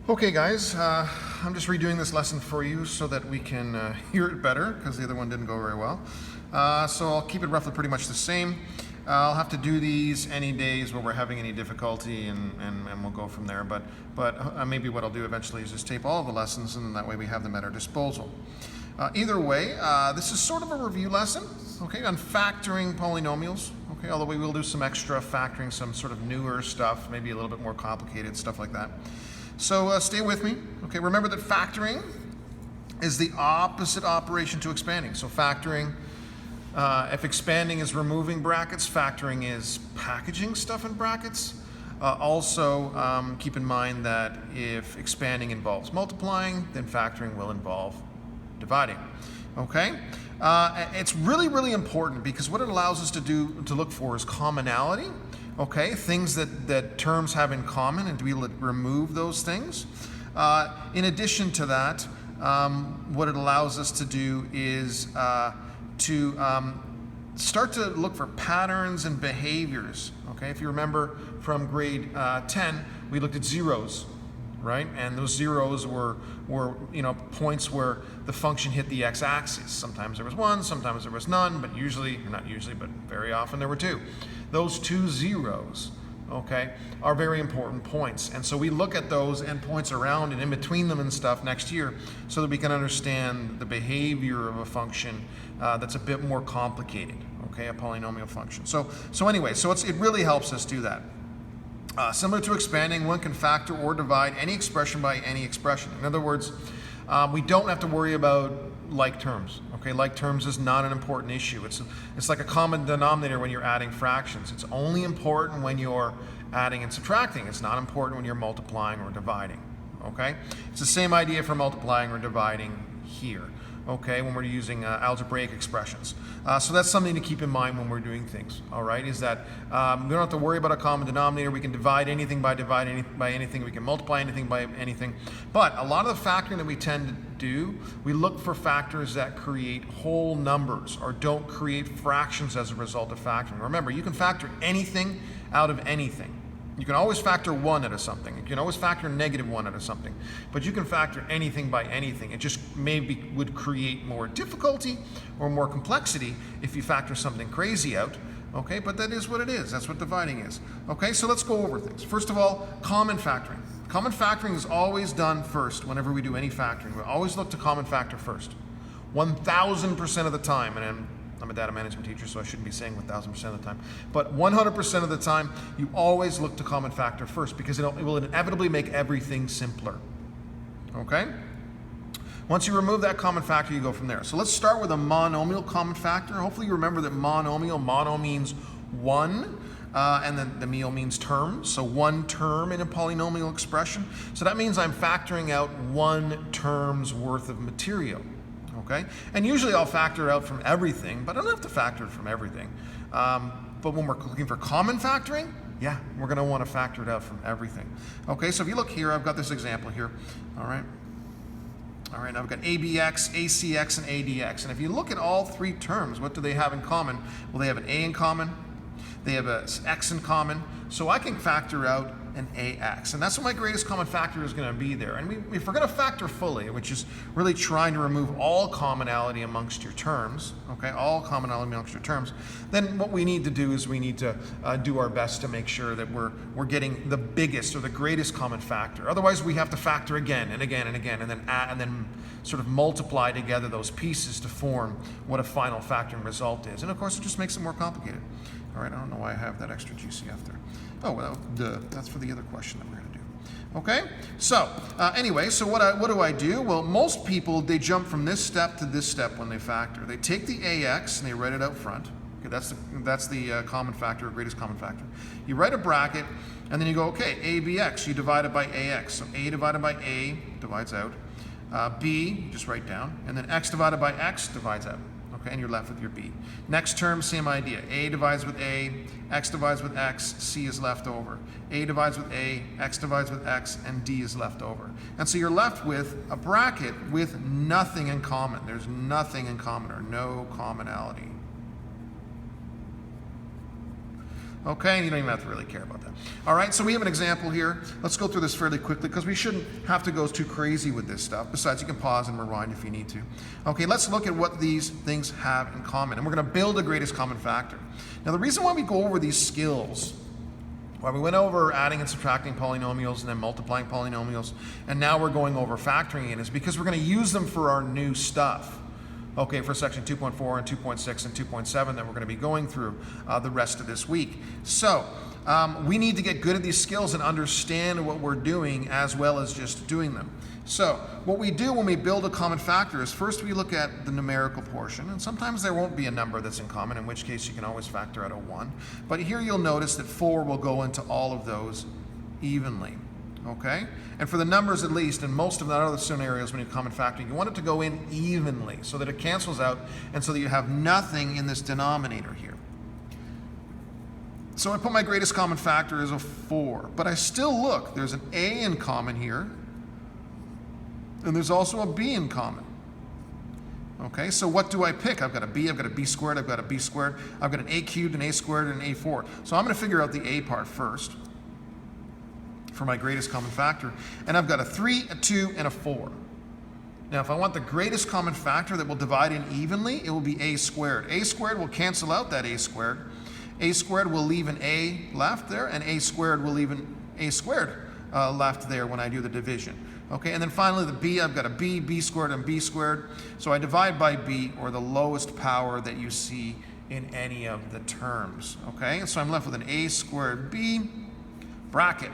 Okay guys, I'm just redoing this lesson for you so that we can hear it better because the other one didn't go very well. So I'll keep it roughly pretty much the same. I'll have to do these any days where we're having any difficulty and we'll go from there. But maybe what I'll do eventually is just tape all of the lessons, and then that way we have them at our disposal. Either way, this is sort of a review lesson, okay, on factoring polynomials. Okay, although we will do some extra factoring, some sort of newer stuff, maybe a little bit more complicated stuff like that. So stay with me. Okay, remember that factoring is the opposite operation to expanding. So factoring, if expanding is removing brackets, factoring is packaging stuff in brackets. Also, keep in mind that if expanding involves multiplying, then factoring will involve dividing. Okay? It's really, really important because what it allows us to look for is commonality. Okay, things that terms have in common, and to be able to remove those things. In addition to that, what it allows us to do is to start to look for patterns and behaviors. Okay, if you remember from grade 10, we looked at zeros, right? And those zeros were points where the function hit the x-axis. Sometimes there was one, sometimes there was none, but usually, or not usually, but very often there were two. Those two zeros, okay, are very important points. And so we look at those endpoints around and in between them and stuff next year so that we can understand the behavior of a function that's a bit more complicated, okay, a polynomial function. So anyway, it really helps us do that. Similar to expanding, one can factor or divide any expression by any expression. In other words, we don't have to worry about like terms. Okay, like terms is not an important issue. It's like a common denominator when you're adding fractions. It's only important when you're adding and subtracting. It's not important when you're multiplying or dividing. Okay, it's the same idea for multiplying or dividing here. Okay, when we're using algebraic expressions. So that's something to keep in mind when we're doing things, all right, is that we don't have to worry about a common denominator. We can divide anything by anything. We can multiply anything by anything. But a lot of the factoring that we tend to do, we look for factors that create whole numbers or don't create fractions as a result of factoring. Remember, you can factor anything out of anything. You can always factor 1 out of something. You can always factor -1 out of something. But you can factor anything by anything. It just maybe would create more difficulty or more complexity if you factor something crazy out. Okay, but that is what it is. That's what dividing is. Okay, so let's go over things. First of all, common factoring. Common factoring is always done first whenever we do any factoring. We always look to common factor first. 1,000% of the time, and I'm a data management teacher, so I shouldn't be saying 1,000% of the time. But 100% of the time, you always look to common factor first because it will inevitably make everything simpler. Okay? Once you remove that common factor, you go from there. So let's start with a monomial common factor. Hopefully you remember that mono means one, and then the meal means term. So one term in a polynomial expression. So that means I'm factoring out one term's worth of material. Okay? And usually I'll factor it out from everything, but I don't have to factor it from everything. But when we're looking for common factoring, yeah, we're going to want to factor it out from everything. Okay, so if you look here, I've got this example here. All right, now I've got ABX, ACX, and ADX. And if you look at all three terms, what do they have in common? Well, they have an A in common, they have an X in common, so I can factor out an AX. And that's what my greatest common factor is going to be there. And if we're going to factor fully, which is really trying to remove all commonality amongst your terms, okay, all commonality amongst your terms, then what we need to do is we need to do our best to make sure that we're getting the biggest or the greatest common factor. Otherwise, we have to factor again and again and again, and then add, and then sort of multiply together those pieces to form what a final factoring result is. And of course, it just makes it more complicated. All right, I don't know why I have that extra GCF there. Oh, well, that's for the other question that we're going to do. Okay, so anyway, so what do I do? Well, most people, they jump from this step to this step when they factor. They take the AX and they write it out front. Okay, that's the common factor, or greatest common factor. You write a bracket, and then you go, okay, ABX, you divide it by AX. So A divided by A divides out. B, you just write down, and then X divided by X divides out. Okay, and you're left with your B. Next term, same idea. A divides with A, X divides with X, C is left over. A divides with A, X divides with X, and D is left over. And so you're left with a bracket with nothing in common. There's nothing in common, or no commonality. Okay, and you don't even have to really care about that. All right, so we have an example here. Let's go through this fairly quickly because we shouldn't have to go too crazy with this stuff. Besides, you can pause and rewind if you need to. Okay, let's look at what these things have in common. And we're going to build a greatest common factor. Now, the reason why we go over these skills, why we went over adding and subtracting polynomials and then multiplying polynomials, and now we're going over factoring it, is because we're going to use them for our new stuff. Okay, for section 2.4 and 2.6 and 2.7 that we're going to be going through the rest of this week. So we need to get good at these skills and understand what we're doing as well as just doing them. So what we do when we build a common factor is first we look at the numerical portion, and sometimes there won't be a number that's in common, in which case you can always factor out a 1. But here you'll notice that 4 will go into all of those evenly. Okay? And for the numbers at least, and most of the other scenarios when you common factoring, you want it to go in evenly so that it cancels out and so that you have nothing in this denominator here. So I put my greatest common factor as a 4, but I still look, there's an A in common here, and there's also a B in common. Okay, so what do I pick? I've got a B, I've got a B squared, I've got a B squared, I've got an A cubed, an A squared, and an A4. So I'm going to figure out the A part first for my greatest common factor, and I've got a 3, a 2, and a 4. Now if I want the greatest common factor that will divide in evenly, it will be A squared. A squared will cancel out that A squared. A squared will leave an A left there, and A squared will leave an A squared left there when I do the division. Okay, and then finally the B, I've got a B, B squared, and B squared. So I divide by B, or the lowest power that you see in any of the terms. Okay, so I'm left with an A squared B bracket.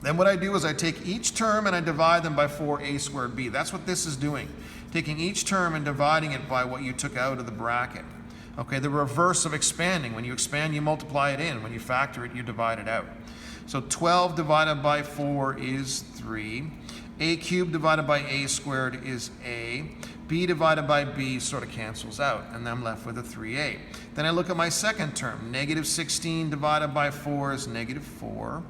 Then what I do is I take each term and I divide them by 4A squared B. That's what this is doing. Taking each term and dividing it by what you took out of the bracket. Okay, the reverse of expanding. When you expand, you multiply it in. When you factor it, you divide it out. So 12 divided by 4 is 3. A cubed divided by A squared is A. B divided by B sort of cancels out, and then I'm left with a 3A. Then I look at my second term. Negative 16 divided by 4 is negative 4.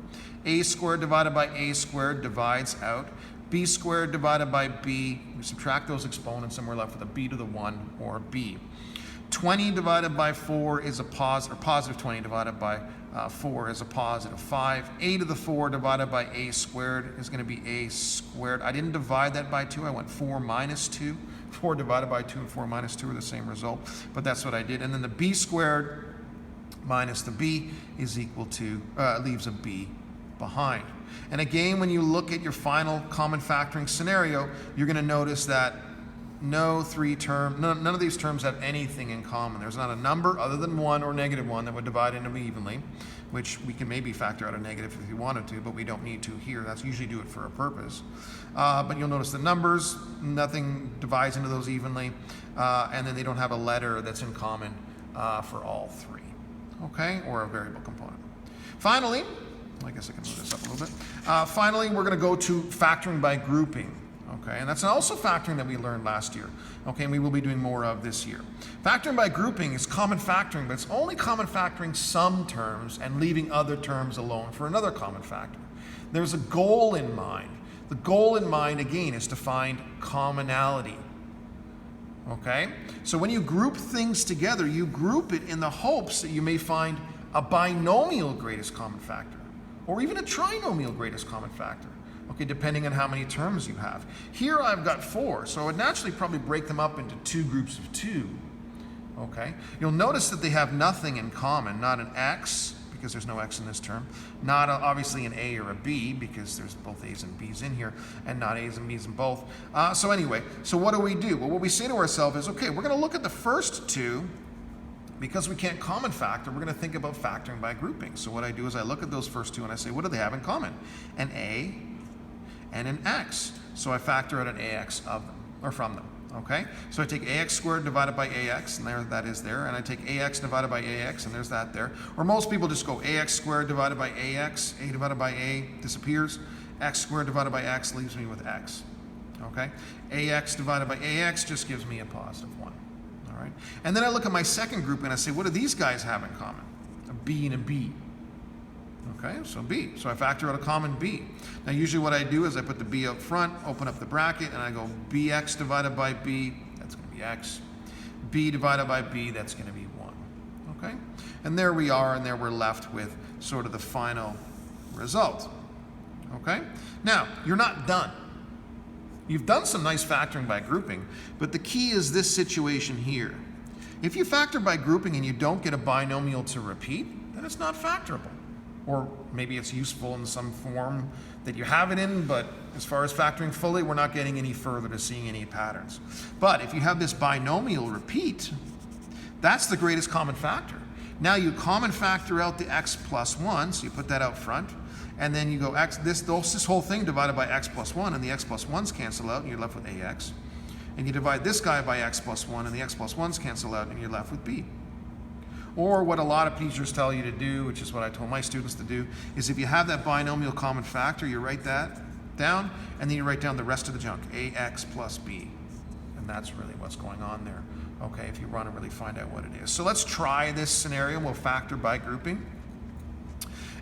A squared divided by A squared divides out. B squared divided by B, we subtract those exponents and we're left with a B to the 1 or B. 20 divided by 4 is a positive 20 divided by 4 is a positive 5. A to the 4 divided by A squared is going to be A squared. I didn't divide that by 2, I went 4 minus 2. 4 divided by 2 and 4 minus 2 are the same result, but that's what I did. And then the B squared minus the B is equal to, leaves a B behind. And again, when you look at your final common factoring scenario, you're going to notice that none of these terms have anything in common. There's not a number other than 1 or negative 1 that would divide into evenly, which we can maybe factor out a negative if you wanted to, but we don't need to here. That's usually do it for a purpose. But you'll notice the numbers, nothing divides into those evenly, and then they don't have a letter that's in common for all 3, okay, or a variable component. Finally, I guess I can move this up a little bit. Finally, we're going to go to factoring by grouping. Okay, and that's also factoring that we learned last year. Okay, and we will be doing more of this year. Factoring by grouping is common factoring, but it's only common factoring some terms and leaving other terms alone for another common factor. There's a goal in mind. The goal in mind, again, is to find commonality. Okay, so when you group things together, you group it in the hopes that you may find a binomial greatest common factor, or even a trinomial greatest common factor, okay, depending on how many terms you have. Here I've got 4, so I would naturally probably break them up into 2 groups of 2, okay? You'll notice that they have nothing in common, not an X, because there's no X in this term, not obviously an A or a B, because there's both A's and B's in here, and not A's and B's in both. So anyway, so what do we do? Well, what we say to ourselves is, okay, we're going to look at the first 2. Because we can't common factor, we're going to think about factoring by grouping. So what I do is I look at those first 2 and I say, what do they have in common? An A and an X. So I factor out an AX of them, or from them. Okay? So I take AX squared divided by AX, and there that is there. And I take AX divided by AX, and there's that there. Or most people just go AX squared divided by AX, A divided by A disappears. X squared divided by X leaves me with X. Okay? AX divided by AX just gives me a positive 1. All right? And then I look at my second group and I say, what do these guys have in common? A B and a B. Okay, so B. So I factor out a common B. Now usually what I do is I put the B up front, open up the bracket, and I go BX divided by B, that's going to be X. B divided by B, that's going to be 1. okay? And there we are, and there we're left with sort of the final result, okay? Now, you're not done. You've done some nice factoring by grouping, but the key is this situation here. If you factor by grouping and you don't get a binomial to repeat, then it's not factorable. Or maybe it's useful in some form that you have it in, but as far as factoring fully, we're not getting any further to seeing any patterns. But if you have this binomial repeat, that's the greatest common factor. Now you common factor out the x plus 1, so you put that out front, and then you go x, this whole thing divided by x plus 1, and the x plus 1's cancel out, and you're left with ax. And you divide this guy by x plus 1, and the x plus 1's cancel out, and you're left with b. Or what a lot of teachers tell you to do, which is what I told my students to do, is if you have that binomial common factor, you write that down, and then you write down the rest of the junk, ax plus b. And that's really what's going on there, okay, if you want to really find out what it is. So let's try this scenario. We'll factor by grouping.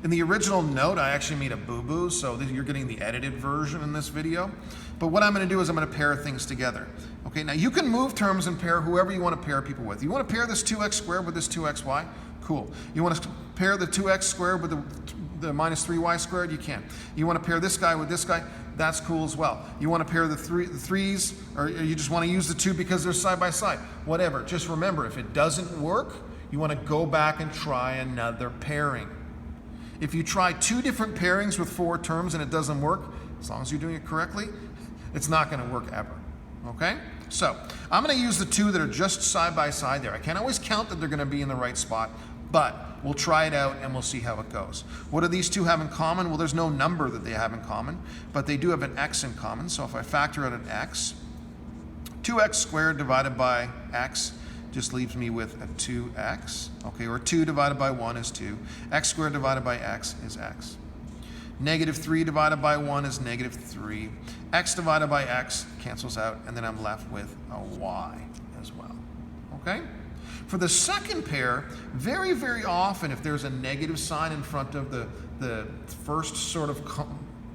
In the original note, I actually made a boo-boo, so you're getting the edited version in this video. But what I'm going to do is I'm going to pair things together. Okay, now you can move terms and pair whoever you want to pair people with. You want to pair this 2x squared with this 2xy? Cool. You want to pair the 2x squared with the minus 3y squared? You can. You want to pair this guy with this guy? That's cool as well. You want to pair the threes, or you just want to use the 2 because they're side by side? Whatever. Just remember, if it doesn't work, you want to go back and try another pairing. If you try 2 different pairings with 4 terms and it doesn't work, as long as you're doing it correctly, it's not going to work ever, okay? So I'm going to use the 2 that are just side by side there. I can't always count that they're going to be in the right spot, but we'll try it out and we'll see how it goes. What do these 2 have in common? Well, there's no number that they have in common, but they do have an x in common. So if I factor out an x, 2x squared divided by x just leaves me with a 2x, okay, or 2 divided by 1 is 2. X squared divided by x is x. Negative 3 divided by 1 is negative 3. X divided by x cancels out, and then I'm left with a y as well, okay? For the second pair, very, very often if there's a negative sign in front of the first sort of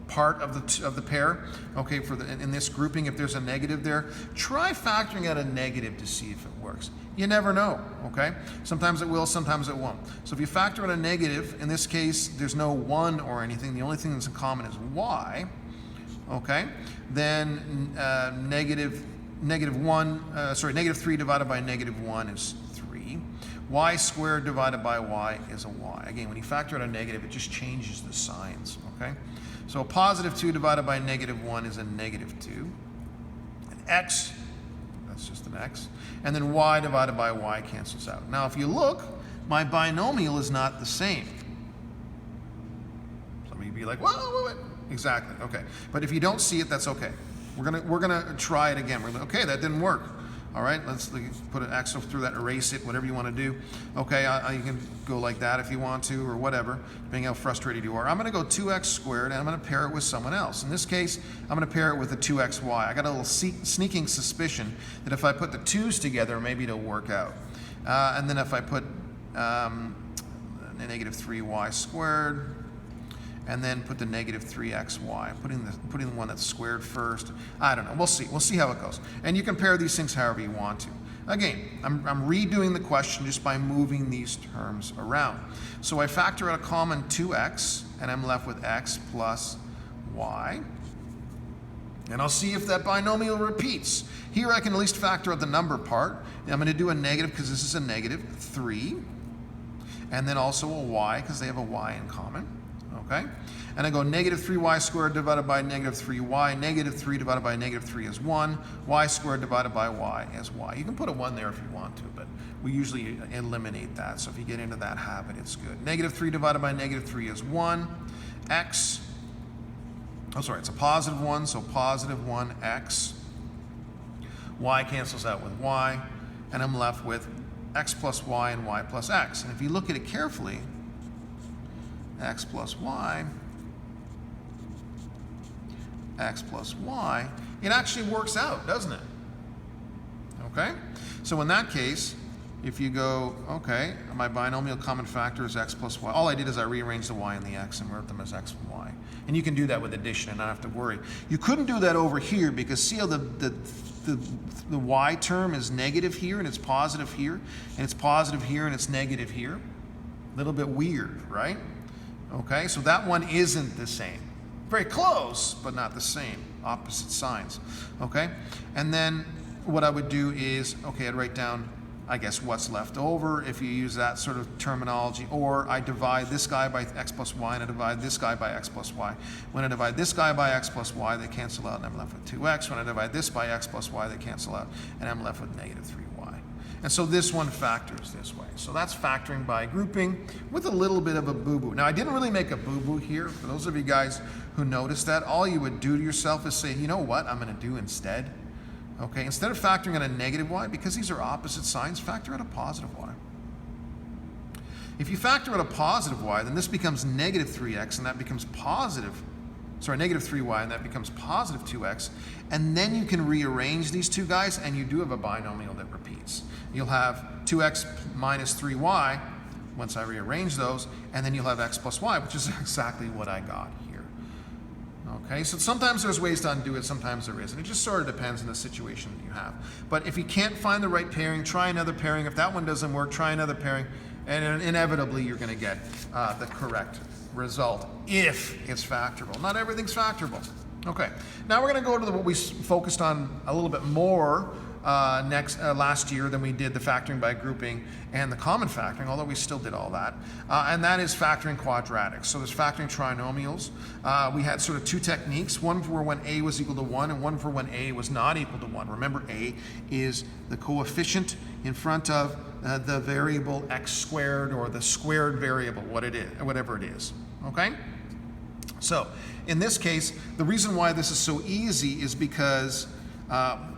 part of the pair, okay, in this grouping, if there's a negative there, try factoring out a negative to see if it works. You never know, okay? Sometimes it will, sometimes it won't. So if you factor out a negative, in this case, there's no 1 or anything. The only thing that's in common is y, okay? Then negative 3 divided by negative 1 is 3. Y squared divided by y is a y. Again, when you factor out a negative, it just changes the signs, okay? So a positive 2 divided by negative 1 is a negative 2. An x, that's just an x. And then y divided by y cancels out. Now if you look, my binomial is not the same. Some of you be like, whoa, wait. Exactly, okay. But if you don't see it, that's okay. We're gonna try it again. Okay, that didn't work. All right, let's put an X through that, erase it, whatever you want to do. Okay, you can go like that if you want to, or whatever, depending how frustrated you are. I'm going to go 2x squared, and I'm going to pair it with someone else. In this case, I'm going to pair it with a 2xy. I got a little sneaking suspicion that if I put the 2's together, maybe it'll work out. And then if I put a negative 3y squared, and then put the negative 3xy, putting the one that's squared first. I don't know, we'll see how it goes. And you can pair these things however you want to. Again, I'm redoing the question just by moving these terms around. So I factor out a common 2x, and I'm left with x plus y. And I'll see if that binomial repeats. Here I can at least factor out the number part. I'm going to do a negative because this is a negative 3. And then also a y because they have a y in common. Okay? And I go negative 3y squared divided by negative 3y. Negative 3 divided by negative 3 is 1. Y squared divided by y is y. You can put a 1 there if you want to, but we usually eliminate that. So if you get into that habit, it's good. Negative 3 divided by negative 3 is 1. X, it's a positive 1, so positive 1x. Y cancels out with y, and I'm left with x plus y and y plus x. And if you look at it carefully, x plus y, it actually works out, doesn't it? Okay? So in that case, if you go, okay, my binomial common factor is x plus y. All I did is I rearranged the y and the x and wrote them as x and y. And you can do that with addition and not have to worry. You couldn't do that over here because see how the y term is negative here and it's positive here, and it's positive here and it's negative here? A little bit weird, right? Okay, so that one isn't the same. Very close, but not the same. Opposite signs. Okay, and then what I would do is, okay, I'd write down, I guess, what's left over if you use that sort of terminology, or I divide this guy by x plus y and I divide this guy by x plus y. When I divide this guy by x plus y, they cancel out and I'm left with 2x. When I divide this by x plus y, they cancel out and I'm left with negative 3y. And so this one factors this way. So that's factoring by grouping with a little bit of a boo-boo. Now I didn't really make a boo-boo here. For those of you guys who noticed that, all you would do to yourself is say, you know what I'm going to do instead? Okay, instead of factoring in a negative y, because these are opposite signs, factor in a positive y. If you factor in a positive y, then this becomes negative 3x and that becomes negative 3y and that becomes positive 2x. And then you can rearrange these two guys and you do have a binomial that repeats. You'll have 2x minus 3y once I rearrange those, and then you'll have x plus y, which is exactly what I got here. Okay, so sometimes there's ways to undo it, sometimes there isn't. It just sort of depends on the situation that you have. But if you can't find the right pairing, try another pairing. If that one doesn't work, try another pairing, and inevitably you're going to get the correct result if it's factorable. Not everything's factorable. Okay, now we're going to go to what we focused on a little bit more last year than we did the factoring by grouping and the common factoring, although we still did all that, and that is factoring quadratics. So there's factoring trinomials. We had sort of two techniques, one for when a was equal to 1 and one for when a was not equal to 1. Remember, a is the coefficient in front of the variable x squared, or the squared variable, whatever it is. Okay? So in this case, the reason why this is so easy is because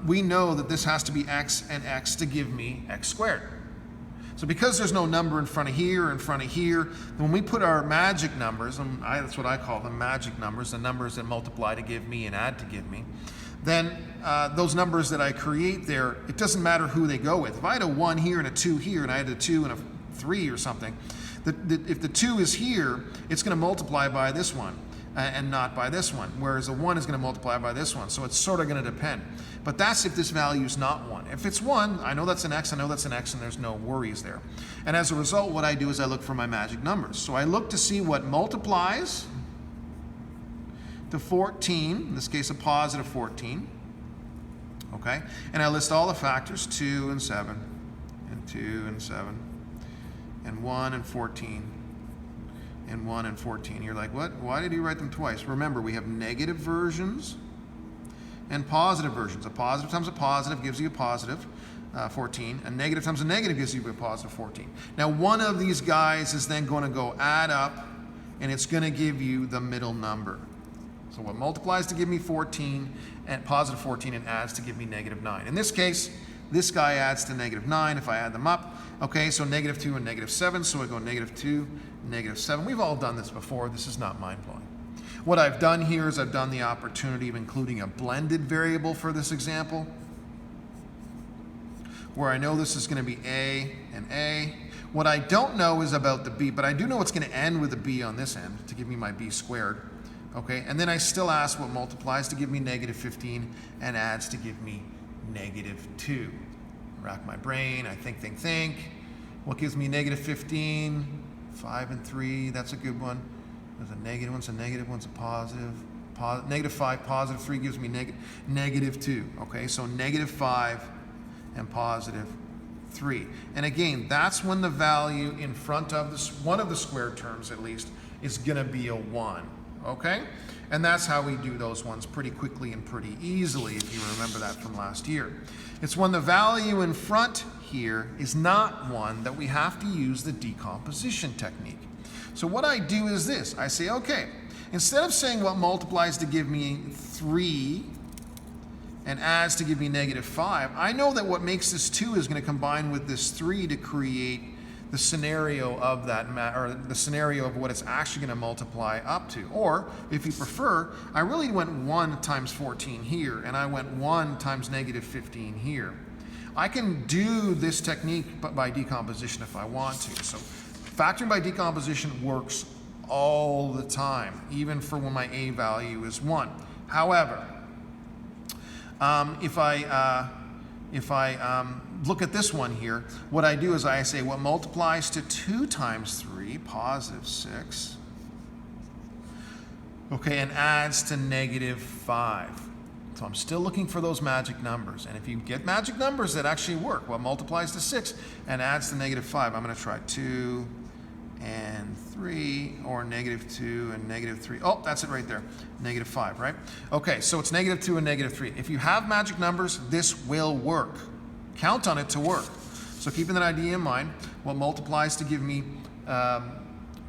we know that this has to be x and x to give me x squared. So because there's no number in front of here, when we put our magic numbers, and that's what I call them, magic numbers, the numbers that multiply to give me and add to give me, then those numbers that I create there, it doesn't matter who they go with. If I had a 1 here and a 2 here, and I had a 2 and a 3 or something, if the 2 is here, it's going to multiply by this one and not by this one, whereas a 1 is going to multiply by this one. So it's sort of going to depend. But that's if this value is not 1. If it's 1, I know that's an x, and there's no worries there. And as a result, what I do is I look for my magic numbers. So I look to see what multiplies to 14, in this case a positive 14, okay? And I list all the factors, 2 and 7, and 2 and 7, and 1 and 14, and 1 and 14. You're like, what? Why did he write them twice? Remember, we have negative versions and positive versions. A positive times a positive gives you a positive 14. A negative times a negative gives you a positive 14. Now, one of these guys is then going to go add up, and it's going to give you the middle number. So what multiplies to give me 14 and positive 14 and adds to give me negative 9. In this case, this guy adds to negative 9 if I add them up. Okay, so negative 2 and negative 7, so I go negative 2, negative 7. We've all done this before. This is not mind-blowing. What I've done here is I've done the opportunity of including a blended variable for this example, where I know this is going to be a and a. What I don't know is about the b, but I do know it's going to end with a b on this end to give me my b squared. Okay, and then I still ask what multiplies to give me negative 15 and adds to give me negative 2. Rack my brain, I think. What gives me negative 15? 5 and 3, that's a good one. There's a negative, one's a negative, one's a positive. Negative 5, positive 3 gives me negative 2. Okay, so negative 5 and positive 3. And again, that's when the value in front of this, one of the squared terms at least, is going to be a 1. Okay? And that's how we do those ones pretty quickly and pretty easily, if you remember that from last year. It's when the value in front here is not 1 that we have to use the decomposition technique. So what I do is this. I say, okay, instead of saying what multiplies to give me 3 and adds to give me negative 5, I know that what makes this 2 is going to combine with this 3 to create the scenario of that, or the scenario of what it's actually going to multiply up to. Or, if you prefer, I really went 1 times 14 here, and I went 1 times negative 15 here. I can do this technique by decomposition if I want to. So factoring by decomposition works all the time, even for when my a value is 1. However, if I look at this one here, what I do is I say what multiplies to 2 times 3, positive 6, okay, and adds to negative 5. So I'm still looking for those magic numbers. And if you get magic numbers that actually work, what multiplies to 6 and adds to negative 5, I'm going to try 2 and 3, or negative 2 and negative 3. Oh, that's it right there. Negative 5, right? Okay, so it's negative 2 and negative 3. If you have magic numbers, this will work. Count on it to work. So keeping that idea in mind, what multiplies to give me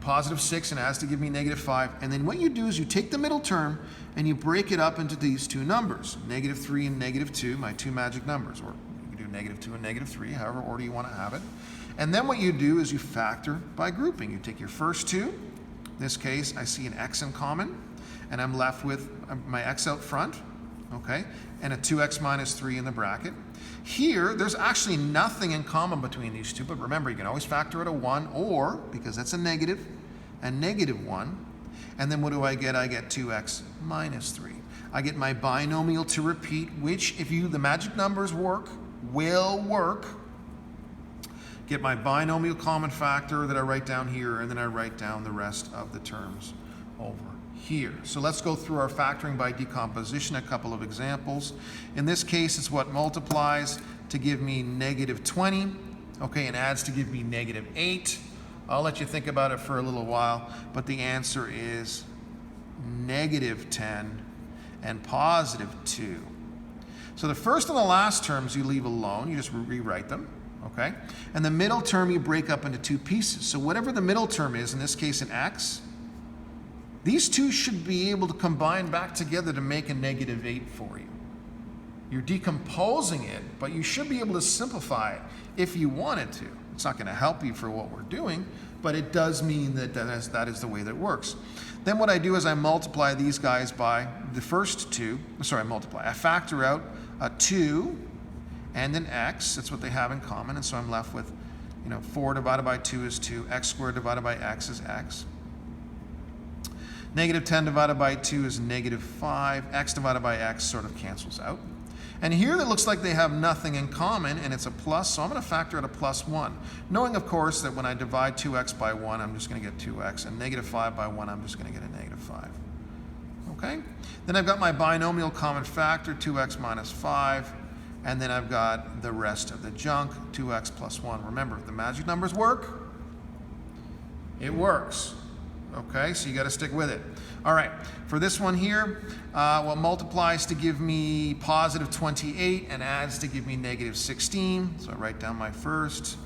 positive 6 and adds to give me negative 5. And then what you do is you take the middle term and you break it up into these two numbers, negative 3 and negative 2, my two magic numbers. Or you can do negative 2 and negative 3, however order you want to have it. And then what you do is you factor by grouping. You take your first two. In this case, I see an x in common, and I'm left with my x out front, okay, and a 2x minus 3 in the bracket. Here, there's actually nothing in common between these two, but remember, you can always factor out a 1, or, because that's a negative, and negative 1. And then what do I get? I get 2x minus 3. I get my binomial to repeat, which, if the magic numbers work, will work. Get my binomial common factor that I write down here, and then I write down the rest of the terms over here. So let's go through our factoring by decomposition, a couple of examples. In this case, it's what multiplies to give me negative 20, okay, and adds to give me negative 8. I'll let you think about it for a little while, but the answer is negative 10 and positive 2. So the first and the last terms you leave alone, you just rewrite them. Okay, and the middle term you break up into two pieces. So whatever the middle term is, in this case an x, these two should be able to combine back together to make a negative 8 for you. You're decomposing it, but you should be able to simplify it if you wanted to. It's not going to help you for what we're doing, but it does mean that that is the way that it works. Then what I do is I multiply these guys by the first two. I factor out a 2 and an x. That's what they have in common, and so I'm left with, 4 divided by 2 is 2, x squared divided by x is x. Negative 10 divided by 2 is negative 5. X divided by x sort of cancels out. And here it looks like they have nothing in common, and it's a plus, so I'm going to factor out a plus 1. Knowing, of course, that when I divide 2x by 1, I'm just going to get 2x, and negative 5 by 1, I'm just going to get a negative 5. Okay? Then I've got my binomial common factor, 2x minus 5. And then I've got the rest of the junk, 2x plus 1. Remember, if the magic numbers work, it works. Okay, so you got to stick with it. All right, for this one here, what multiplies to give me positive 28 and adds to give me negative 16. So I write down my first,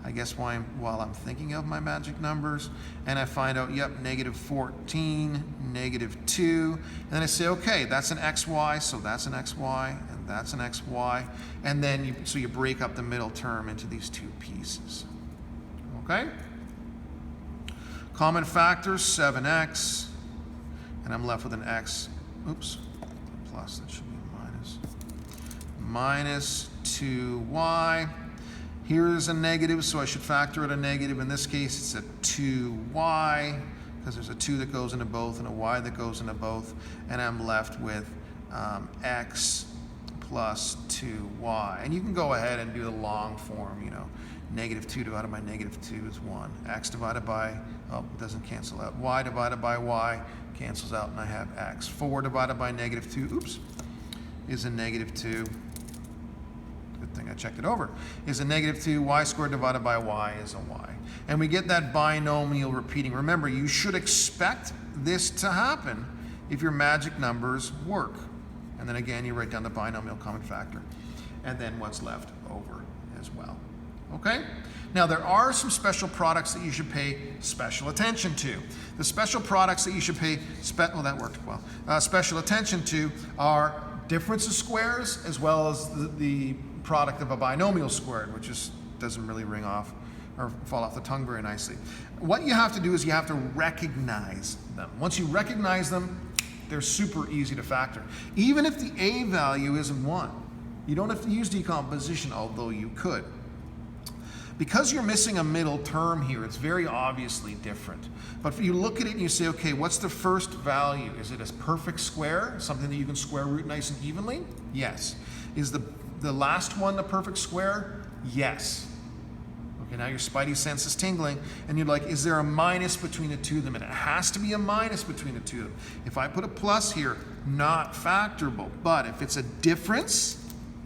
I guess while I'm thinking of my magic numbers, and I find out, yep, negative 14, negative 2, and then I say, okay, that's an xy, so that's an xy, and that's an xy, and then you break up the middle term into these two pieces. Okay? Common factors, 7x, and I'm left with an x, oops, plus, that should be minus 2y. Here's a negative, so I should factor out a negative. In this case, it's a 2y, because there's a 2 that goes into both and a y that goes into both, and I'm left with x plus 2y. And you can go ahead and do the long form, negative 2 divided by negative 2 is 1. X divided by, it doesn't cancel out. Y divided by y cancels out, and I have x. 4 divided by negative 2, is a negative 2. Good thing I checked it over, is a negative 2. Y squared divided by y is a y. And we get that binomial repeating. Remember, you should expect this to happen if your magic numbers work. And then again, you write down the binomial common factor, and then what's left over as well. Okay? Now, there are some special products that you should pay special attention to. The special products that you should pay special attention to are difference of squares, as well as the product of a binomial squared, which just doesn't really ring off or fall off the tongue very nicely. What you have to do is you have to recognize them. Once you recognize them, they're super easy to factor. Even if the a value isn't 1, you don't have to use decomposition, although you could. Because you're missing a middle term here, it's very obviously different. But if you look at it and you say, okay, what's the first value? Is it a perfect square, something that you can square root nice and evenly? Yes. Is the last one a perfect square? Yes. Okay, now your spidey sense is tingling, and you're like, is there a minus between the two of them? And it has to be a minus between the two of them. If I put a plus here, not factorable. But if it's a difference,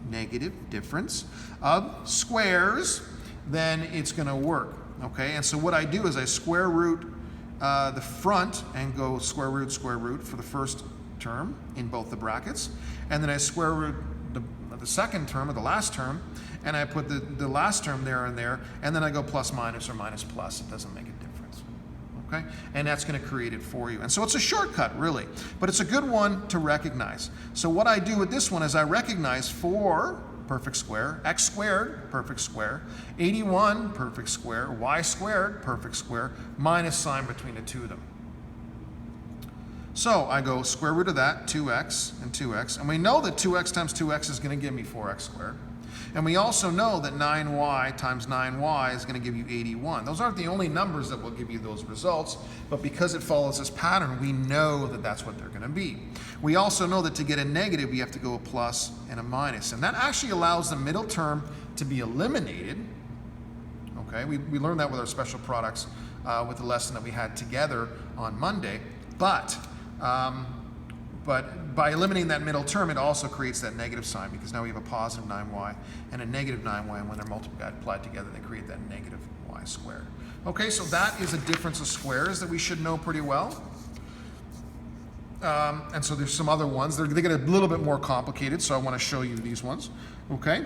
negative difference of squares, then it's going to work. Okay, and so what I do is I square root the front and go square root for the first term in both the brackets, and then I square root the second term or the last term, and I put the last term there and there, and then I go plus minus or minus plus. It doesn't make a difference. Okay, and that's going to create it for you. And so it's a shortcut, really, but it's a good one to recognize. So what I do with this one is I recognize 4 perfect square, x squared, perfect square, 81, perfect square, y squared, perfect square, minus sign between the two of them. So I go square root of that, 2x and 2x, and we know that 2x times 2x is going to give me 4x squared. And we also know that 9y times 9y is going to give you 81. Those aren't the only numbers that will give you those results, but because it follows this pattern, we know that that's what they're going to be. We also know that to get a negative, we have to go a plus and a minus. And that actually allows the middle term to be eliminated. Okay, we learned that with our special products with the lesson that we had together on Monday. But by eliminating that middle term, it also creates that negative sign, because now we have a positive 9y and a negative 9y, and when they're multiplied together, they create that negative y squared. Okay, so that is a difference of squares that we should know pretty well. And so there's some other ones. They get a little bit more complicated, so I want to show you these ones. Okay,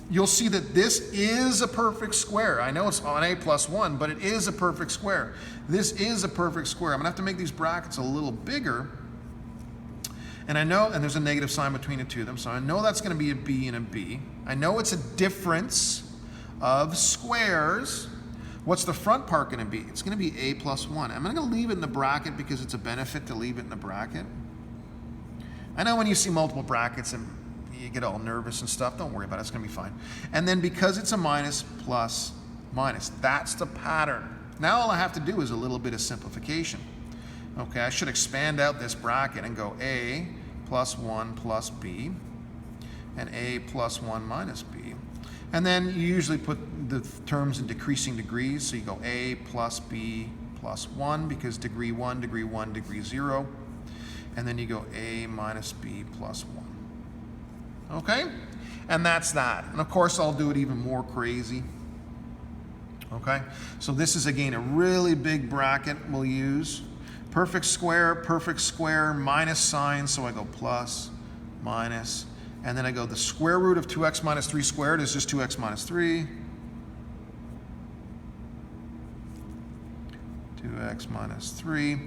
you'll see that this is a perfect square. I know it's on a plus 1, but it is a perfect square. This is a perfect square. I'm going to have to make these brackets a little bigger. And I know, and there's a negative sign between the two of them, so I know that's going to be a b and a b. I know it's a difference of squares. What's the front part going to be? It's going to be a plus 1. I'm going to leave it in the bracket because it's a benefit to leave it in the bracket. I know when you see multiple brackets and you get all nervous and stuff, don't worry about it, it's going to be fine. And then because it's a minus, plus, minus, that's the pattern. Now all I have to do is a little bit of simplification. Okay, I should expand out this bracket and go a plus 1 plus b, and a plus 1 minus b. And then you usually put the terms in decreasing degrees, so you go a plus b plus 1, because degree 1, degree 1, degree 0. And then you go a minus b plus 1. Okay? And that's that. And of course, I'll do it even more crazy. Okay? So this is, again, a really big bracket we'll use. Perfect square, minus sign, so I go plus, minus, and then I go the square root of 2x minus 3 squared is just 2x minus 3. 2x minus 3,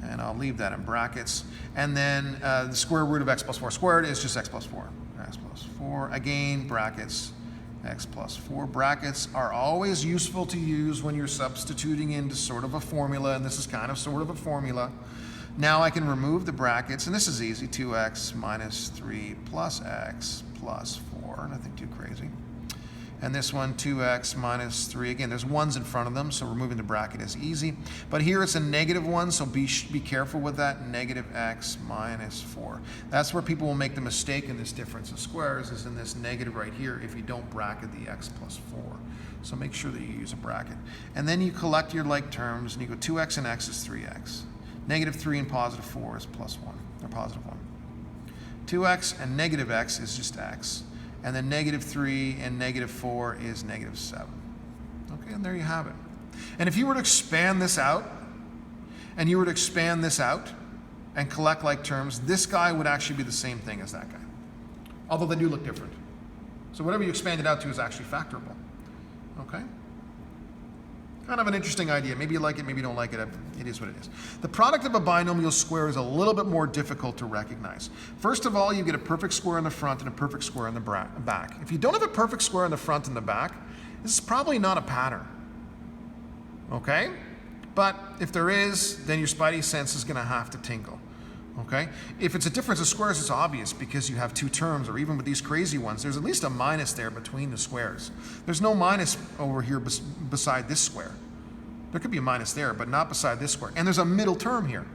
and I'll leave that in brackets. And then the square root of x plus 4 squared is just x plus 4. X plus 4, again, brackets, x plus 4. Brackets are always useful to use when you're substituting into sort of a formula, and this is kind of sort of a formula. Now I can remove the brackets, and this is easy, 2x minus 3 plus x plus 4, nothing too crazy. And this one, 2x minus 3, again, there's ones in front of them, so removing the bracket is easy. But here it's a negative 1, so be careful with that, negative x minus 4. That's where people will make the mistake in this difference of squares, is in this negative right here if you don't bracket the x plus 4. So make sure that you use a bracket. And then you collect your like terms, and you go 2x and x is 3x. Negative 3 and positive 4 is plus 1, or positive 1. 2x and negative x is just x. And then negative 3 and negative 4 is negative 7. Okay, and there you have it. And if you were to expand this out, and you were to expand this out and collect like terms, this guy would actually be the same thing as that guy, although they do look different. So whatever you expand it out to is actually factorable. Okay? Kind of an interesting idea. Maybe you like it, maybe you don't like it. It is what it is. The product of a binomial square is a little bit more difficult to recognize. First of all, you get a perfect square in the front and a perfect square in the back. If you don't have a perfect square in the front and the back, this is probably not a pattern. Okay? But if there is, then your spidey sense is going to have to tingle. Okay? If it's a difference of squares, it's obvious because you have two terms, or even with these crazy ones, there's at least a minus there between the squares. There's no minus over here beside this square. There could be a minus there, but not beside this square. And there's a middle term here.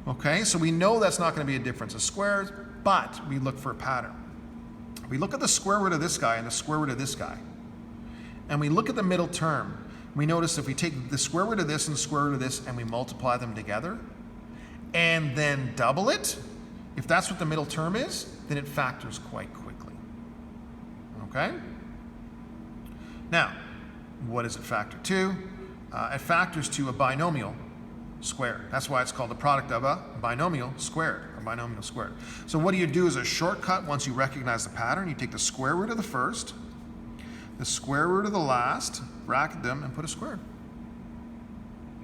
Okay? So we know that's not going to be a difference of squares, but we look for a pattern. We look at the square root of this guy and the square root of this guy. And we look at the middle term. We notice if we take the square root of this and the square root of this and we multiply them together and then double it, if that's what the middle term is, then it factors quite quickly. Okay? Now, what does it factor to? It factors to a binomial squared. That's why it's called the product of a binomial squared, or binomial squared. So what do you do as a shortcut once you recognize the pattern? You take the square root of the first, the square root of the last, bracket them, and put a square.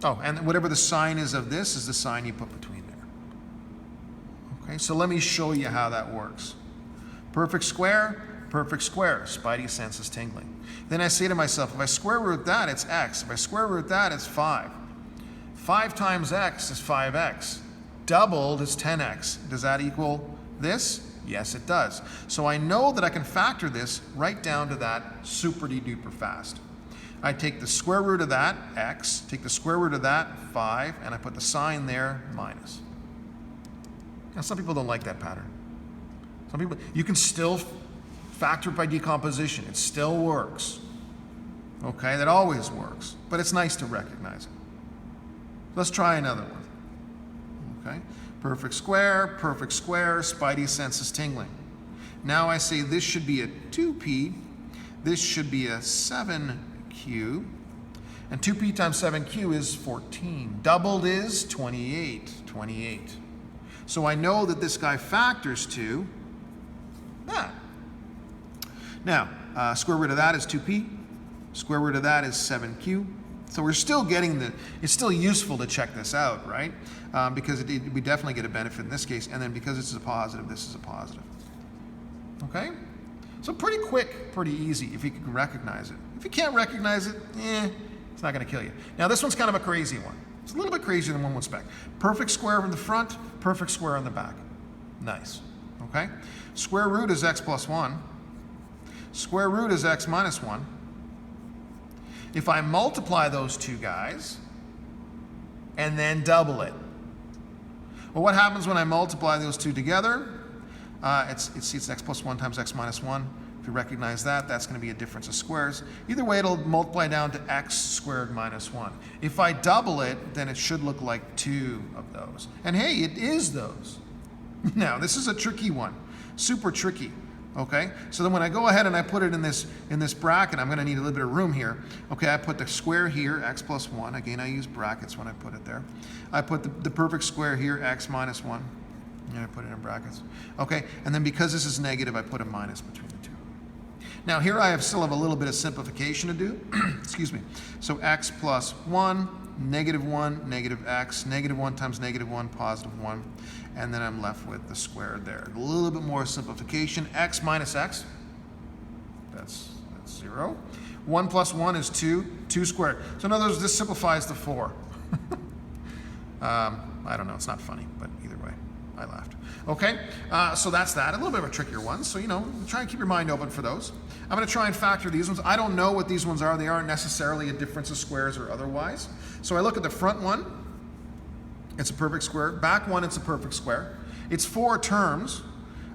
Oh, and whatever the sign is of this is the sign you put between there. Okay, so let me show you how that works. Perfect square, spidey sense is tingling. Then I say to myself, if I square root that, it's x. If I square root that, it's 5. 5 times x is 5x. Doubled is 10x. Does that equal this? Yes, it does. So I know that I can factor this right down to that super-de-duper fast. I take the square root of that, x, take the square root of that, 5, and I put the sign there, minus. Now, some people don't like that pattern. Some people, you can still factor it by decomposition. It still works. Okay, that always works. But it's nice to recognize it. Let's try another one. Okay, perfect square, spidey sense is tingling. Now I say this should be a 2p, this should be a 7q, and 2p times 7q is 14. Doubled is 28. So I know that this guy factors to that. Now, square root of that is 2p, square root of that is 7q. So we're still getting it's still useful to check this out, right? Because we definitely get a benefit in this case, and then because this is a positive, this is a positive. Okay? So pretty quick, pretty easy if you can recognize it. If you can't recognize it, it's not going to kill you. Now this one's kind of a crazy one. It's a little bit crazier than one would expect. Perfect square in the front, perfect square on the back. Nice. Okay? Square root is x plus 1. Square root is x minus 1. If I multiply those two guys and then double it, well, what happens when I multiply those two together? It's x plus 1 times x minus 1. If you recognize that, that's going to be a difference of squares. Either way, it'll multiply down to x squared minus 1. If I double it, then it should look like 2 of those. And hey, it is those. Now, this is a tricky one, super tricky. Okay, so then when I go ahead and I put it in this bracket, I'm going to need a little bit of room here. Okay, I put the square here, x plus 1. Again, I use brackets when I put it there. I put the perfect square here, x minus 1. And I put it in brackets. Okay, and then because this is negative, I put a minus between the two. Now here I still have a little bit of simplification to do. Excuse me. So x plus 1, negative 1, negative x, negative 1 times negative 1, positive 1. And then I'm left with the square there. A little bit more simplification. X minus x, that's 0. 1 plus 1 is 2, 2 squared. So in other words, this simplifies to 4. I don't know, it's not funny, but either way, I laughed. Okay, so that's that. A little bit of a trickier one, so try and keep your mind open for those. I'm going to try and factor these ones. I don't know what these ones are. They aren't necessarily a difference of squares or otherwise. So I look at the front one. It's a perfect square. Back one, it's a perfect square. It's 4 terms.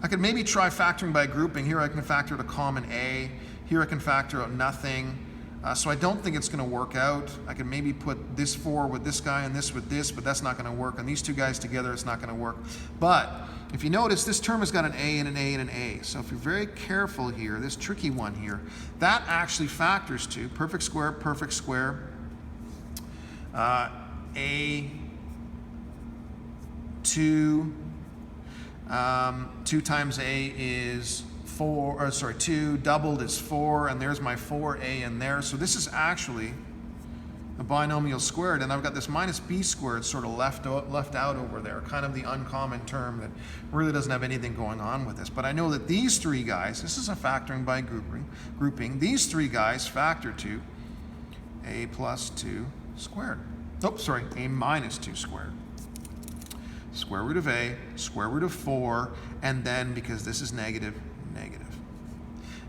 I could maybe try factoring by grouping. Here I can factor out a common a. Here I can factor out nothing. So I don't think it's going to work out. I can maybe put this 4 with this guy and this with this, but that's not going to work. And these two guys together, it's not going to work. But if you notice, this term has got an a and an a and an a. So if you're very careful here, this tricky one here, that actually factors to perfect square, a 2 times a is 2, doubled is 4, and there's my 4a in there. So this is actually a binomial squared, and I've got this minus b squared sort of left out over there, kind of the uncommon term that really doesn't have anything going on with this. But I know that these 3 guys, this is a factoring by grouping, these 3 guys factor to a plus 2 squared. Oh, sorry, a minus 2 squared. square root of a, square root of 4, and then, because this is negative, negative.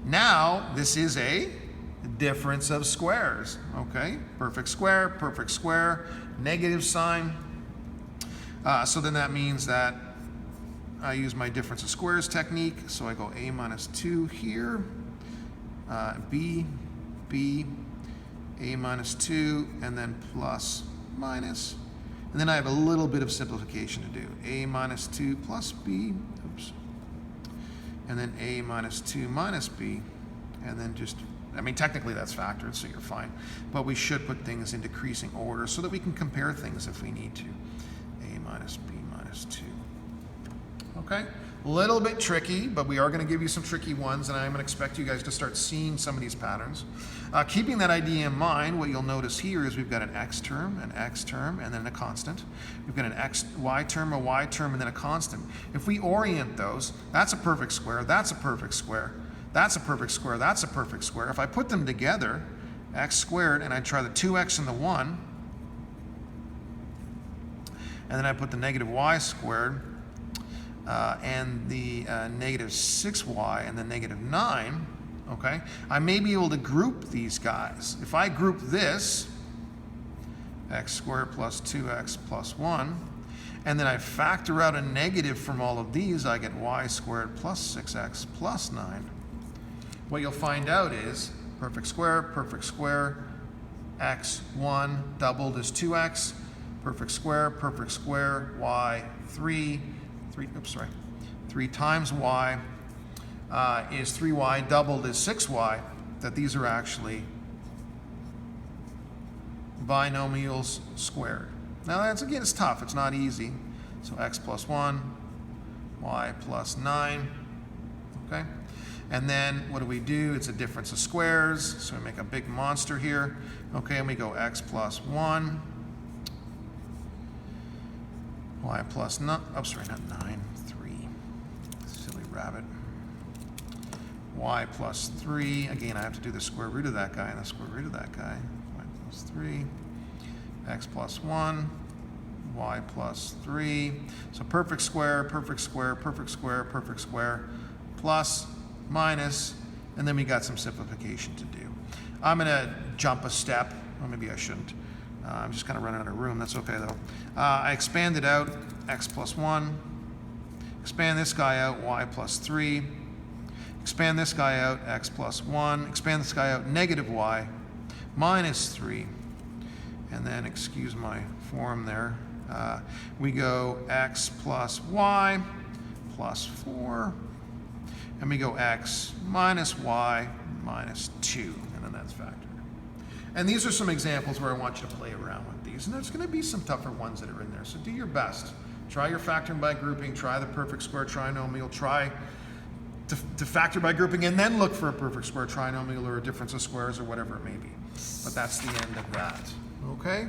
Now, this is a difference of squares, okay? Perfect square, negative sign. So then that means that I use my difference of squares technique. So I go a minus 2 here, b, a minus 2, and then plus, minus. And then I have a little bit of simplification to do. A minus 2 plus b, oops. And then a minus 2 minus b, and then just, I mean, technically that's factored, so you're fine. But we should put things in decreasing order so that we can compare things if we need to. A minus b minus 2. Okay? A little bit tricky, but we are going to give you some tricky ones, and I'm going to expect you guys to start seeing some of these patterns. Keeping that idea in mind, what you'll notice here is we've got an x term, and then a constant. We've got an y term, and then a constant. If we orient those, that's a perfect square, that's a perfect square, that's a perfect square, that's a perfect square. If I put them together, x squared, and I try the 2x and the 1, and then I put the negative y squared, and the negative 6y and the negative 9, okay, I may be able to group these guys. If I group this, x squared plus 2x plus 1, and then I factor out a negative from all of these, I get y squared plus 6x plus 9. What you'll find out is perfect square, x1 doubled is 2x, perfect square, y 3 times y is 3y, doubled is 6y, that these are actually binomials squared. Now that's, again, it's tough, it's not easy. So x plus 1, y plus 9, okay? And then what do? It's a difference of squares, so we make a big monster here. Okay, and we go x plus 1, y plus 9, oh, sorry, not 9, 3, silly rabbit. Y plus 3, again, I have to do the square root of that guy and the square root of that guy. Y plus 3, x plus 1, y plus 3. So perfect square, plus, minus, and then we got some simplification to do. I'm going to jump a step, or maybe I shouldn't. I'm just kind of running out of room. That's okay, though. I expand it out, x plus 1. Expand this guy out, y plus 3. Expand this guy out, x plus 1. Expand this guy out, negative y minus 3. And then, excuse my form there, we go x plus y plus 4. And we go x minus y minus 2. And then that's factored. And these are some examples where I want you to play around with these. And there's going to be some tougher ones that are in there. So do your best. Try your factoring by grouping. Try the perfect square trinomial. Try to factor by grouping and then look for a perfect square trinomial or a difference of squares or whatever it may be. But that's the end of that. Okay?